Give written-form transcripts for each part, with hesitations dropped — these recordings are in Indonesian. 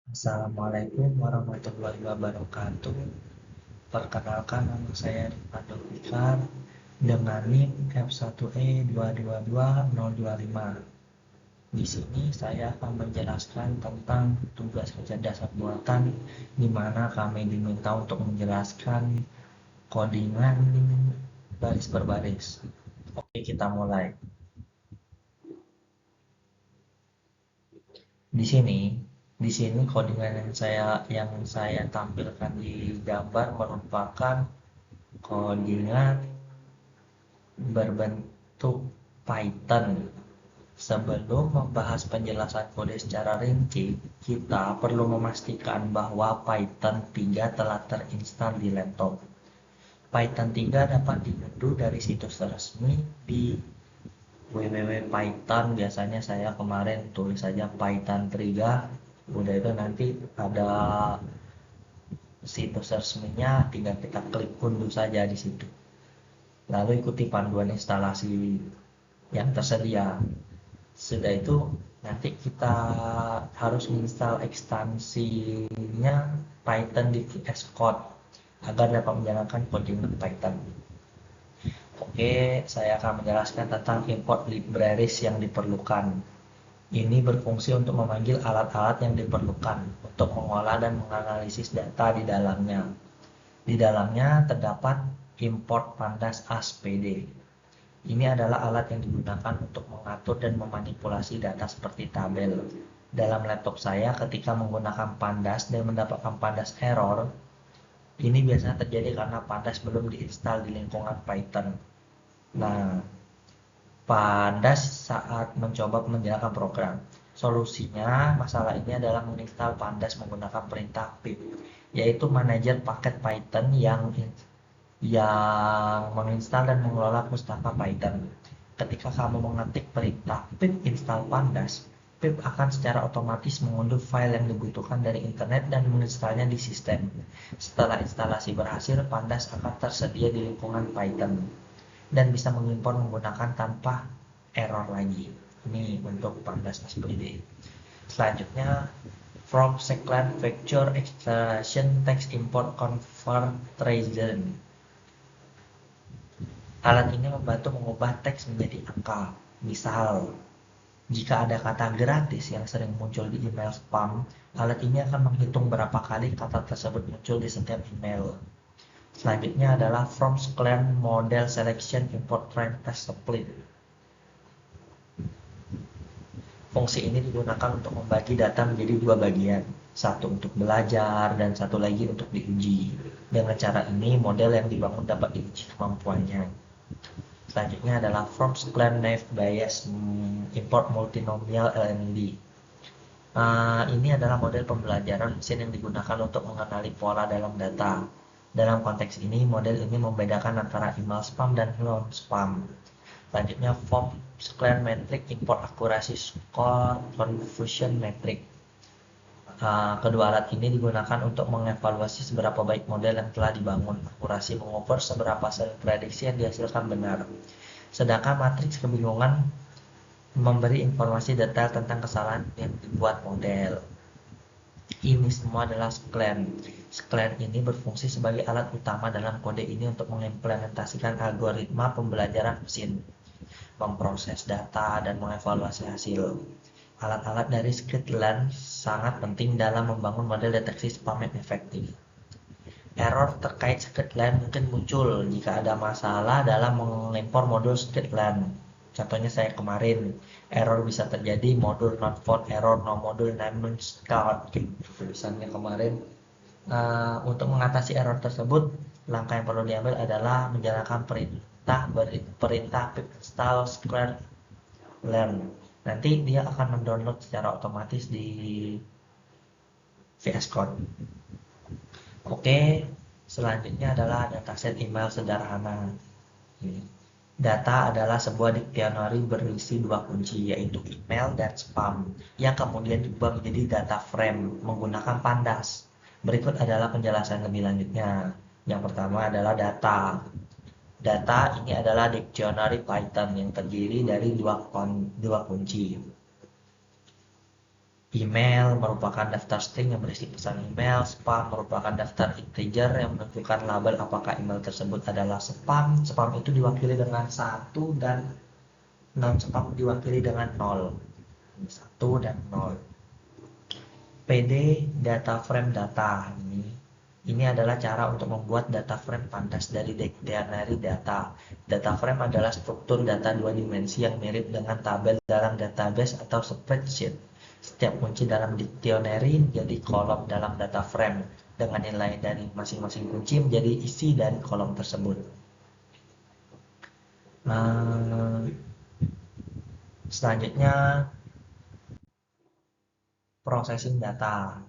Assalamualaikum warahmatullahi wabarakatuh. Perkenalkan, nama saya Rifat Fikar dengan NIM F1E222025. Di sini saya akan menjelaskan tentang tugas kerja dasar buatan, di mana kami diminta untuk menjelaskan codingan baris per baris. Oke, kita mulai. Di sini, di sini codingan yang saya tampilkan di gambar merupakan codingan berbentuk Python. Sebelum membahas penjelasan kode secara rinci, kita perlu memastikan bahwa Python 3 telah terinstal di laptop. Python 3 dapat diunduh dari situs resmi di www.python. Biasanya saya kemarin tulis saja Python 3, udah itu nanti ada situs resminya, tinggal kita klik unduh saja di situ. Lalu ikuti panduan instalasi yang tersedia. Sudah itu nanti kita harus menginstal ekstensinya Python di VS Code agar dapat menjalankan coding Python. Oke, saya akan menjelaskan tentang import libraries yang diperlukan. Ini berfungsi untuk memanggil alat-alat yang diperlukan untuk mengolah dan menganalisis data di dalamnya. Di dalamnya terdapat import pandas ASPD. Ini adalah alat yang digunakan untuk mengatur dan memanipulasi data seperti tabel. Dalam laptop saya, ketika menggunakan pandas dan mendapatkan pandas error, ini biasanya terjadi karena pandas belum diinstal di lingkungan Python. Nah, pandas saat mencoba menjalankan program. Solusinya masalah ini adalah menginstal pandas menggunakan perintah pip, yaitu manajer paket Python yang menginstal dan mengelola pustaka Python. Ketika kamu mengetik perintah pip install pandas, pip akan secara otomatis mengunduh file yang dibutuhkan dari internet dan menginstalnya di sistem. Setelah instalasi berhasil, pandas akan tersedia di lingkungan Python dan bisa mengimpor menggunakan tanpa error lagi. Ini untuk pandas SPD. Selanjutnya, from second vector extraction text import convert region. Alat ini membantu mengubah teks menjadi angka. Misal, jika ada kata gratis yang sering muncul di email spam, alat ini akan menghitung berapa kali kata tersebut muncul di setiap email. Selanjutnya adalah from scikit model selection import train test split. Fungsi ini digunakan untuk membagi data menjadi dua bagian, satu untuk belajar dan satu lagi untuk diuji. Dengan cara ini, model yang dibangun dapat diuji kemampuannya. Selanjutnya adalah from scikit naive Bayes import multinomial LND. Ini adalah model pembelajaran mesin yang digunakan untuk mengenali pola dalam data. Dalam konteks ini, model ini membedakan antara email spam dan non-spam. Selanjutnya, from scikit metric import akurasi score confusion metric. Kedua alat ini digunakan untuk mengevaluasi seberapa baik model yang telah dibangun. Akurasi mengukur seberapa sering prediksi yang dihasilkan benar. Sedangkan matriks kebingungan memberi informasi detail tentang kesalahan yang dibuat model. Ini semua adalah scikit. Scikit ini berfungsi sebagai alat utama dalam kode ini untuk mengimplementasikan algoritma pembelajaran mesin, memproses data, dan mengevaluasi hasil. Alat-alat dari scikit-learn sangat penting dalam membangun model deteksi spam yang efektif. Error terkait scikit-learn mungkin muncul jika ada masalah dalam mengimpor modul scikit-learn. Contohnya saya kemarin, error bisa terjadi modul not found error, no module name start, tulisannya kemarin. Untuk mengatasi error tersebut, langkah yang perlu diambil adalah menjalankan perintah pip install scikit-learn. Nanti dia akan mendownload secara otomatis di VS Code. Oke, selanjutnya adalah dataset email sederhana. Data adalah sebuah dictionary berisi dua kunci, yaitu email dan spam, yang kemudian diubah menjadi data frame menggunakan pandas. Berikut adalah penjelasan lebih lanjutnya. Yang pertama adalah data. Data ini adalah dictionary Python yang terdiri dari dua kunci. Email merupakan daftar string yang berisi pesan email. Spam merupakan daftar integer yang menentukan label apakah email tersebut adalah spam. Spam itu diwakili dengan 1 dan non spam diwakili dengan 0. 1 dan 0. PD data frame data ini adalah cara untuk membuat data frame pandas dari dictionary data. Data frame adalah struktur data dua dimensi yang mirip dengan tabel dalam database atau spreadsheet. Setiap kunci dalam dictionary menjadi kolom dalam data frame dengan nilai dari masing-masing kunci menjadi isi dari kolom tersebut. Selanjutnya processing data.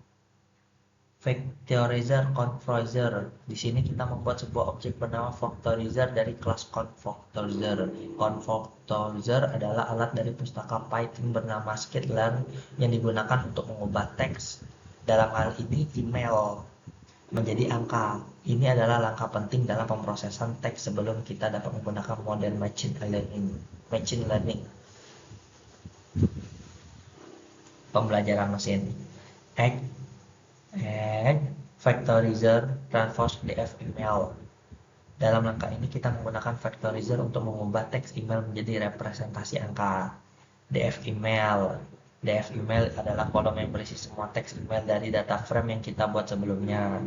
Factorizer conformizer. Di sini kita membuat sebuah objek bernama factorizer dari kelas conformizer. Conformizer adalah alat dari pustaka Python bernama scikit-learn yang digunakan untuk mengubah teks. Dalam hal ini email menjadi angka. Ini adalah langkah penting dalam pemrosesan teks sebelum kita dapat menggunakan model machine learning. Pembelajaran mesin. Add factorizer transpose df-email. Dalam langkah ini kita menggunakan factorizer untuk mengubah teks email menjadi representasi angka. df-email. df-email adalah kolom yang berisi semua teks email dari data frame yang kita buat sebelumnya.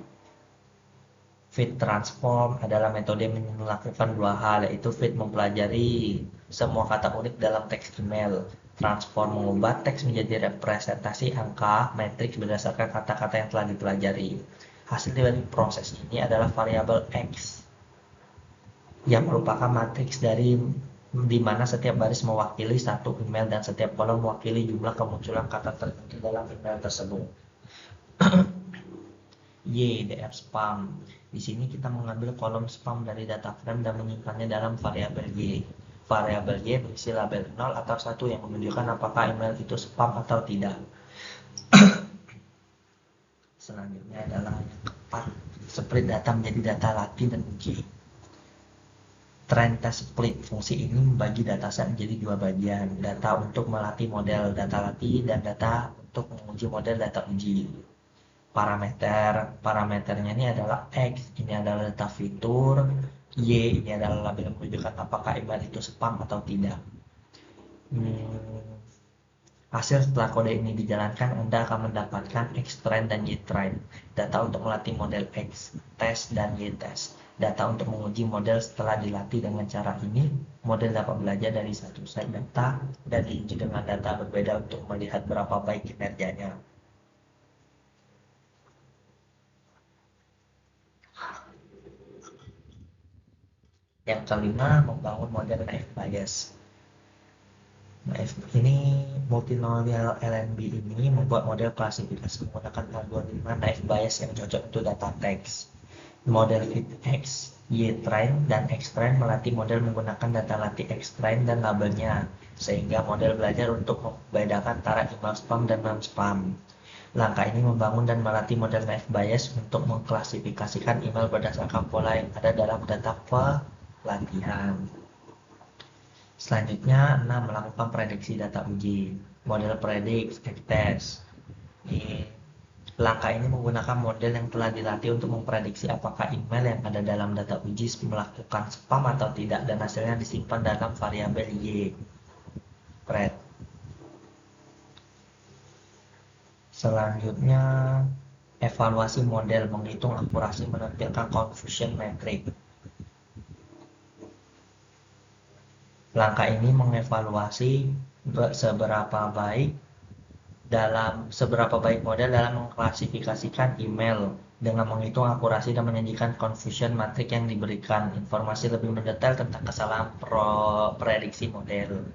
Fit transform adalah metode yang melakukan dua hal, yaitu fit mempelajari semua kata unik dalam teks email. Transform mengubah teks menjadi representasi angka matriks berdasarkan kata-kata yang telah dipelajari. Hasil dari proses ini adalah variabel X yang merupakan matriks di mana setiap baris mewakili satu email dan setiap kolom mewakili jumlah kemunculan kata tertentu dalam email tersebut. df spam. Di sini kita mengambil kolom spam dari data frame dan menyimpannya dalam variabel y. Variabel y berisi label 0 atau 1 yang menunjukkan apakah email itu spam atau tidak. Selanjutnya adalah yang keempat, split data menjadi data latih dan uji. Trend test split. Fungsi ini membagi dataset menjadi dua bagian, data untuk melatih model data latih dan data untuk menguji model data uji. Parameternya ini adalah X, ini adalah data fitur, Y ini adalah label yang menunjukkan apakah email itu spam atau tidak. Hasil setelah kode ini dijalankan, Anda akan mendapatkan X-train dan Y-train. Data untuk melatih model X-test dan Y-test. Data untuk menguji model setelah dilatih dengan cara ini, model dapat belajar dari satu set data dan diuji dengan data berbeda untuk melihat berapa baik kinerjanya. Yang kelima, membangun model naive Bayes. Ini multinomial LNB ini membuat model klasifikasi menggunakan algoritma naive Bayes yang cocok untuk data teks. Model fit X, Y-train, dan X-train melatih model menggunakan data latih X-train dan labelnya, sehingga model belajar untuk membedakan antara email spam dan non-spam. Langkah ini membangun dan melatih model naive Bayes untuk mengklasifikasikan email berdasarkan pola yang ada dalam data pelatihan. Selanjutnya, 6. Melakukan prediksi data uji. Model predik, test. Langkah ini menggunakan model yang telah dilatih untuk memprediksi apakah email yang ada dalam data uji melakukan spam atau tidak, dan hasilnya disimpan dalam variabel Y. Pred. Selanjutnya, evaluasi model, menghitung akurasi menampilkan confusion metric. Langkah ini mengevaluasi seberapa baik model dalam mengklasifikasikan email dengan menghitung akurasi dan menyajikan confusion matrix yang diberikan informasi lebih mendetail tentang kesalahan prediksi model.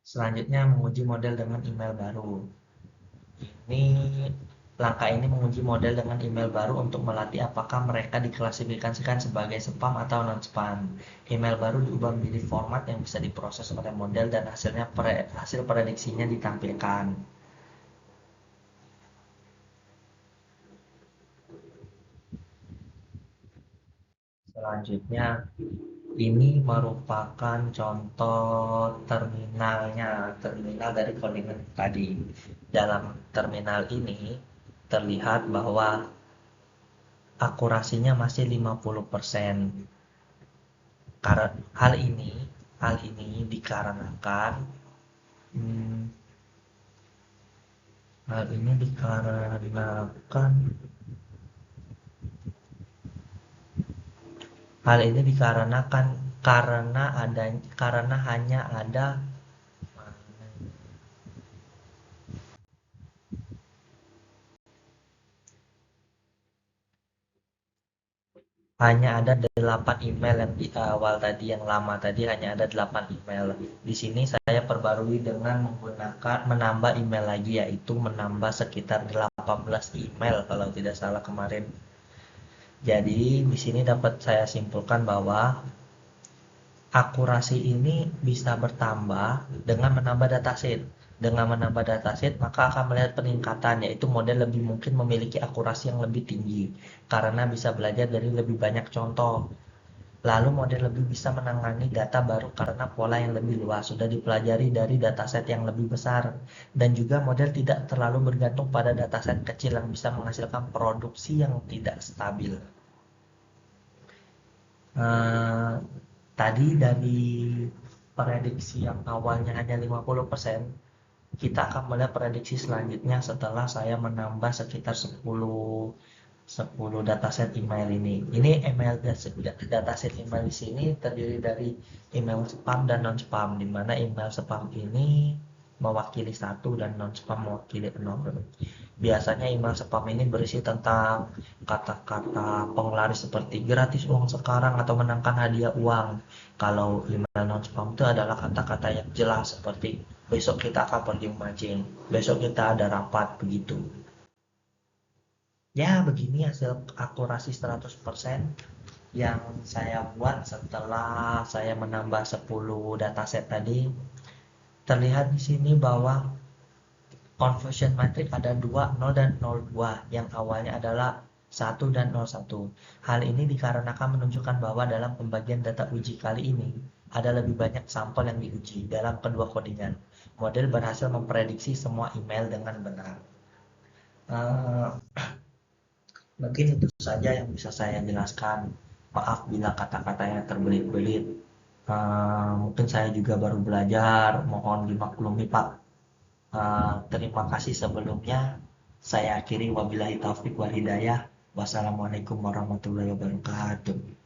Selanjutnya, menguji model dengan email baru. Langkah ini menguji model dengan email baru untuk melatih apakah mereka diklasifikasikan sebagai spam atau non-spam. Email baru diubah menjadi format yang bisa diproses oleh model dan hasil prediksinya ditampilkan. Selanjutnya, Ini merupakan contoh terminal dari codingan tadi. Dalam terminal ini terlihat bahwa akurasinya masih 50%. Karena hal ini dikarenakan hmm, hal ini dikarenakan hal ini dikarenakan karena hanya ada 8 email yang di awal tadi, yang lama tadi hanya ada 8 email. Di sini saya perbarui dengan menambah email lagi, yaitu menambah sekitar 18 email kalau tidak salah kemarin. Jadi di sini dapat saya simpulkan bahwa akurasi ini bisa bertambah dengan menambah dataset. Dengan menambah dataset, maka akan melihat peningkatan, yaitu model lebih mungkin memiliki akurasi yang lebih tinggi karena bisa belajar dari lebih banyak contoh. Lalu model lebih bisa menangani data baru karena pola yang lebih luas sudah dipelajari dari dataset yang lebih besar. Dan juga model tidak terlalu bergantung pada dataset kecil yang bisa menghasilkan produksi yang tidak stabil. Eh, Tadi dari prediksi yang awalnya hanya 50%, kita akan melihat prediksi selanjutnya setelah saya menambah sekitar 10 dataset email ini. Ini dataset email di sini terdiri dari email spam dan non spam, di mana email spam ini mewakili satu dan non spam mewakili 0. Biasanya email spam ini berisi tentang kata-kata penglaris seperti gratis uang sekarang atau menangkan hadiah uang. Kalau email non spam itu adalah kata-kata yang jelas seperti besok kita akan pergi memancing, besok kita ada rapat, begitu. Ya, begini hasil akurasi 100% yang saya buat setelah saya menambah 10 dataset tadi. Terlihat di sini bahwa conversion matrix ada 2, 0 dan 02, yang awalnya adalah 1 dan 01. Hal ini dikarenakan menunjukkan bahwa dalam pembagian data uji kali ini ada lebih banyak sampel yang diuji dalam kedua codingan. Model berhasil memprediksi semua email dengan benar. Uh, Mungkin itu saja yang bisa saya jelaskan. Maaf bila kata-katanya terbelit-belit. Mungkin saya juga baru belajar, mohon dimaklumi Pak. Terima kasih sebelumnya. Saya akhiri wabillahi taufik wal hidayah. Wassalamualaikum warahmatullahi wabarakatuh.